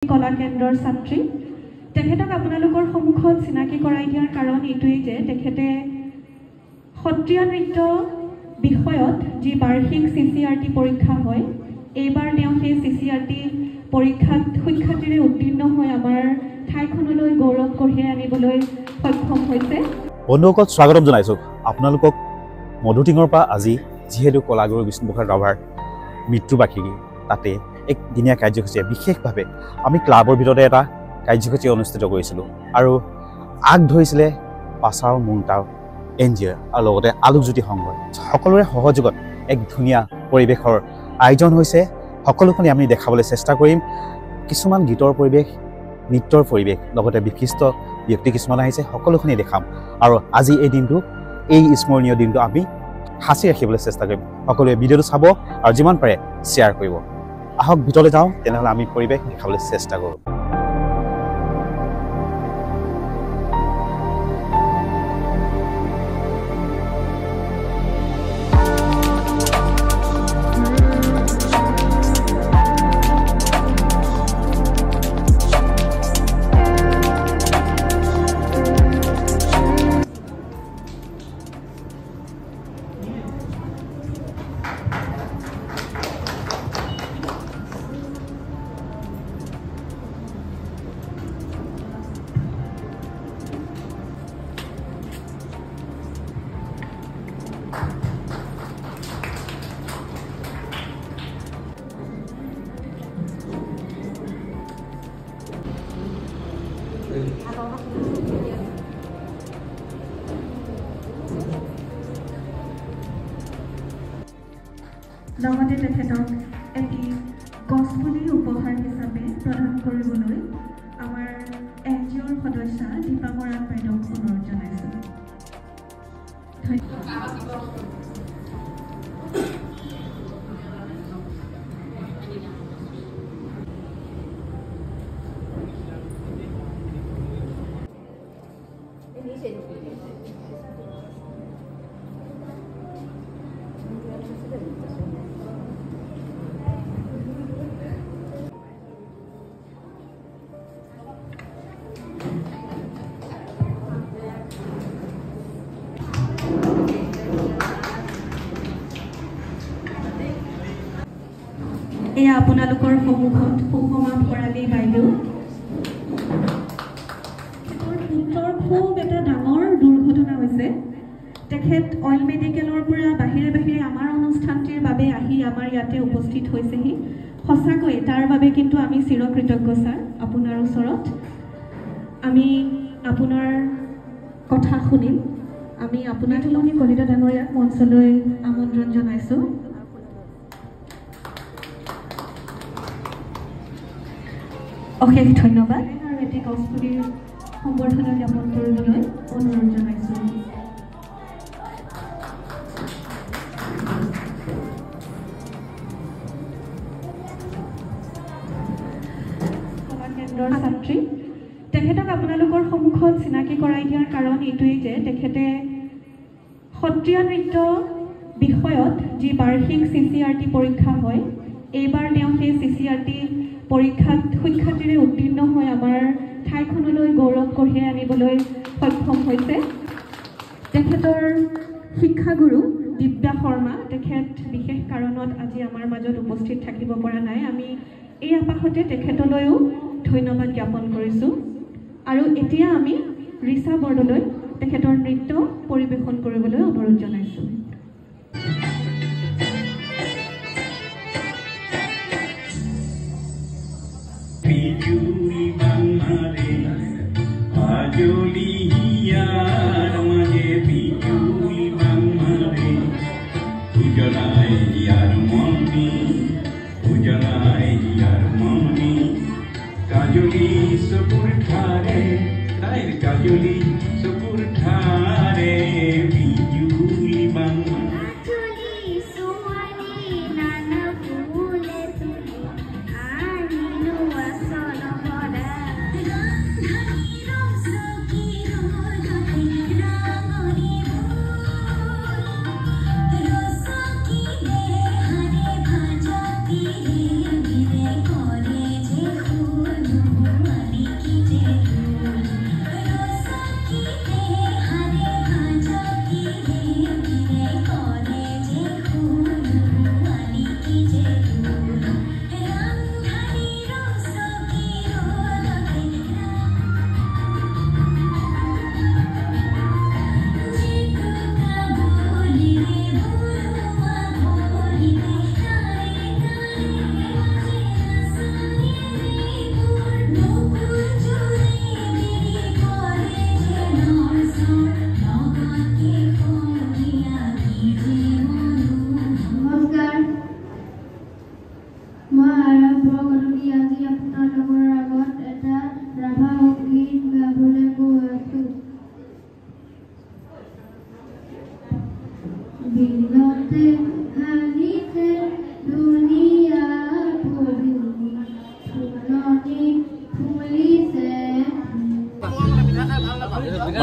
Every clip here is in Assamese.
কলা কেন্দ্ৰৰ ছাত্ৰী তেখেতক আপোনালোকৰ সন্মুখত চিনাকি কৰাই দিয়াৰ কাৰণ এইটোৱেই যে তেখেতে সত্ৰীয়া নৃত্য বিষয়ত যি বাৰ্ষিক CCRT পৰীক্ষা হয় এইবাৰ তেওঁ সেই CCRT পৰীক্ষাত সুখ্যাতিৰে উত্তীৰ্ণ হৈ আমাৰ ঠাইখনলৈ গৌৰৱ কঢ়িয়াই আনিবলৈ সক্ষম হৈছে। বন্ধুসকল স্বাগতম জনাইছো আপোনালোকক মধুটিঙৰ পৰা আজি যিহেতু কলাগুৰু বিষ্ণুপ্ৰসাদ ৰাভাৰ মৃত্যুবাৰ্ষিকী তাতে এক দিনীয়া কাৰ্যসূচীয়ে বিশেষভাৱে আমি ক্লাবৰ ভিতৰতে এটা কাৰ্যসূচী অনুষ্ঠিত কৰিছিলোঁ আৰু আগ ধৰিছিলে পাছাও মুংটাও NGO আৰু লগতে আলোকজ্যোতি সংঘৰ সকলোৰে সহযোগত এক ধুনীয়া পৰিৱেশৰ আয়োজন হৈছে। সকলোখিনি আমি দেখাবলৈ চেষ্টা কৰিম। কিছুমান গীতৰ পৰিৱেশ, নৃত্যৰ পৰিৱেশ, লগতে বিশিষ্ট ব্যক্তি কিছুমান আহিছে, সকলোখিনি দেখাম আৰু আজি এই দিনটো, এই স্মৰণীয় দিনটো আমি সাঁচি ৰাখিবলৈ চেষ্টা কৰিম। সকলোৱে ভিডিঅ'টো চাব আৰু যিমান পাৰে শ্বেয়াৰ কৰিব। আহক ভিতৰলৈ যাওঁ, তেনেহ'লে আমি পৰিৱেশ দেখাবলৈ চেষ্টা কৰোঁ। লগতে তেখেতক এটি গছপুলি উপহাৰ হিচাপে প্ৰদান কৰিবলৈ আমাৰ NGOৰ সদস্য দীপা বৰাক বাইদেউক অনুৰোধ জনাইছোঁ। এয়া আপোনালোকৰ সন্মুখত সুষমা ভৰালী বাইদেউ। পুত্ৰৰ খুব এটা ডাঙৰ দুৰ্ঘটনা হৈছে। তেখেত অইল মেডিকেলৰ পৰা বাহিৰে বাহিৰে আমাৰ অনুষ্ঠানটিৰ বাবে আহি আমাৰ ইয়াতে উপস্থিত হৈছেহি। সঁচাকৈ তাৰ বাবে কিন্তু আমি চিৰকৃতজ্ঞ ছাৰ আপোনাৰ ওচৰত। আমি আপোনাৰ কথা শুনিম। আমি আপোনাৰ তুলনি কলিতা ডাঙৰীয়াক মঞ্চলৈ আমন্ত্ৰণ জনাইছোঁ। অশেষ ধন্যবাদ আৰু এটি গছপুলিৰ সম্বৰ্ধনা জ্ঞাপন কৰিবলৈ অনুৰোধ জনাইছোঁ। কলা কেন্দ্ৰৰ ছাত্ৰী তেখেতক আপোনালোকৰ সন্মুখত চিনাকি কৰাই দিয়াৰ কাৰণ এইটোৱেই যে তেখেতে সত্ৰীয়া নৃত্য বিষয়ত যি বাৰ্ষিক CCRT পৰীক্ষা হয় এইবাৰ তেওঁ সেই CCRT পৰীক্ষাত সুখ্যাতিৰে উত্তীৰ্ণ হৈ আমাৰ ঠাইখনলৈ গৌৰৱ কঢ়িয়াই আনিবলৈ সক্ষম হৈছে। তেখেতৰ শিক্ষাগুৰু দিব্যা শৰ্মা তেখেত বিশেষ কাৰণত আজি আমাৰ মাজত উপস্থিত থাকিব পৰা নাই। আমি এই আপাশতে তেখেতলৈও ধন্যবাদ জ্ঞাপন কৰিছোঁ আৰু এতিয়া আমি ৰিচা বৰদলৈ তেখেতৰ নৃত্য পৰিৱেশন কৰিবলৈ অনুৰোধ জনাইছোঁ। Thank you.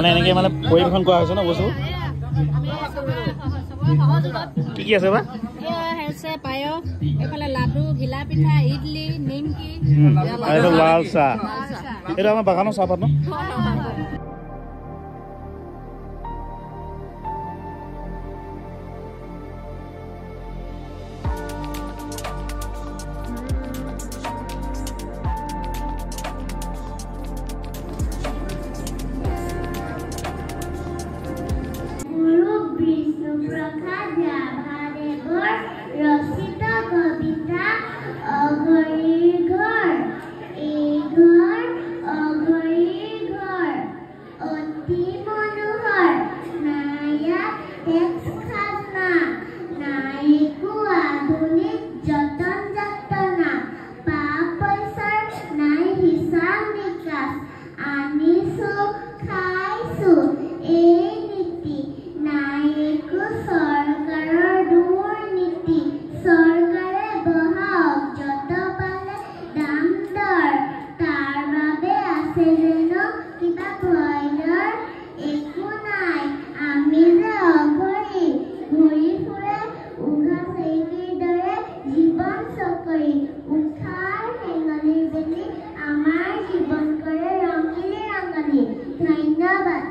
মানে এনেকৈ মানে পৰিৱেশন কৰা হৈছে ন বস্তু কি কি আছে বা পায়স এইফালে লাডু ঘিলা পিঠা ইডলি নিমকি এইটো লাল চাহ এইটো আমাৰ বাগানৰ চাহপাত ন ৰচিত কবিতা অঘৰীৰ ঘৰ এই ঘৰ অঘৰীৰ ঘৰ অতি মনোহৰ নাই ইয়াত টেক্স খাজনা নাই একো আধুনিক যতন যাতনা পা পইচাৰ নাই হিচাপ নিকাচ আনিছো খাইছো এই নীতি নাই একো চৰকাৰৰ দুৰ্নীতি চৰকাৰে বহাওক যত পালে দাম দৰ তাৰ বাবে আছে যেনো কিবা ভয়ৰ একো নাই আমি যে অঘৰী ঘূৰি ফুৰে উঘা চেৰিকিৰ দৰে জীৱন চকৰি উশাৰ হেঙালিৰ বেলি আমাৰ জীৱন কৰে ৰঙিলে ৰঙালী ধন্যবাদ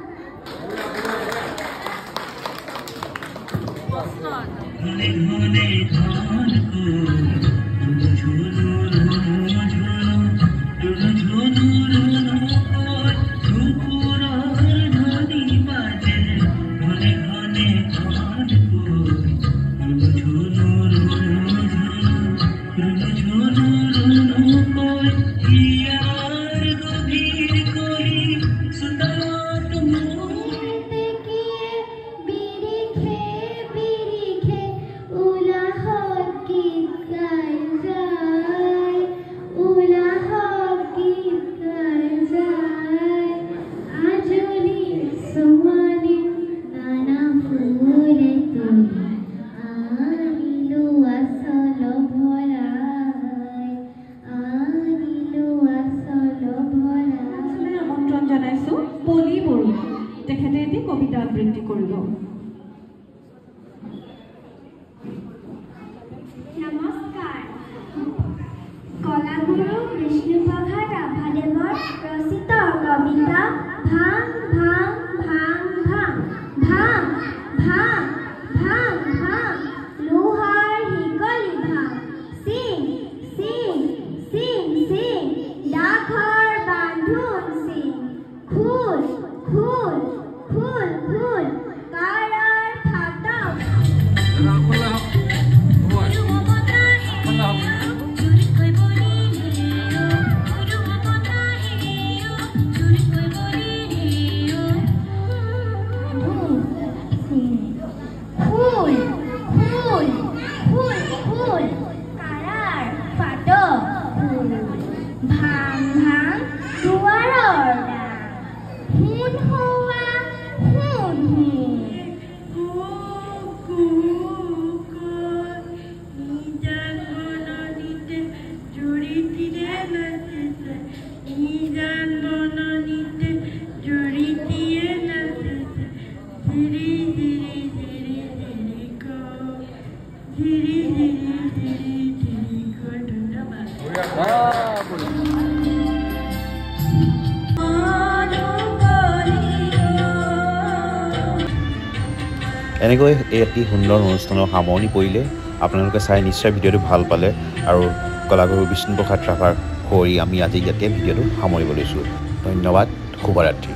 তেখেতে এটি কবিতা আবৃত্তি কৰিব নমস্কাৰ কলাগুৰু বিষ্ণুপ্ৰসাদ ৰাভাদেৱৰ ৰচিত কবিতা ভাং ভাং ভাং ভাং ভাং ভাং ভাং ভাং লোহাৰ শিকলি ভাং চিং চিং চিং চিং ডাকৰ বান্ধোন চিং খোল খোল খোল খোল কাৰাৰ ফাটক ভাং ভাং দুৱাৰৰ হুন হোৱা হুন এনেকৈ এটি সুন্দৰ অনুষ্ঠানৰ সামৰণি পৰিলে আপোনালোকে চাই নিশ্চয় ভিডিঅ'টো ভাল পালে আৰু কলাগুৰু বিষ্ণুপ্ৰসাদ ৰাভাৰ সৰি আমি আজি ইয়াতে ভিডিঅ'টো সামৰিব লৈছোঁ ধন্যবাদ শুভৰাত্ৰি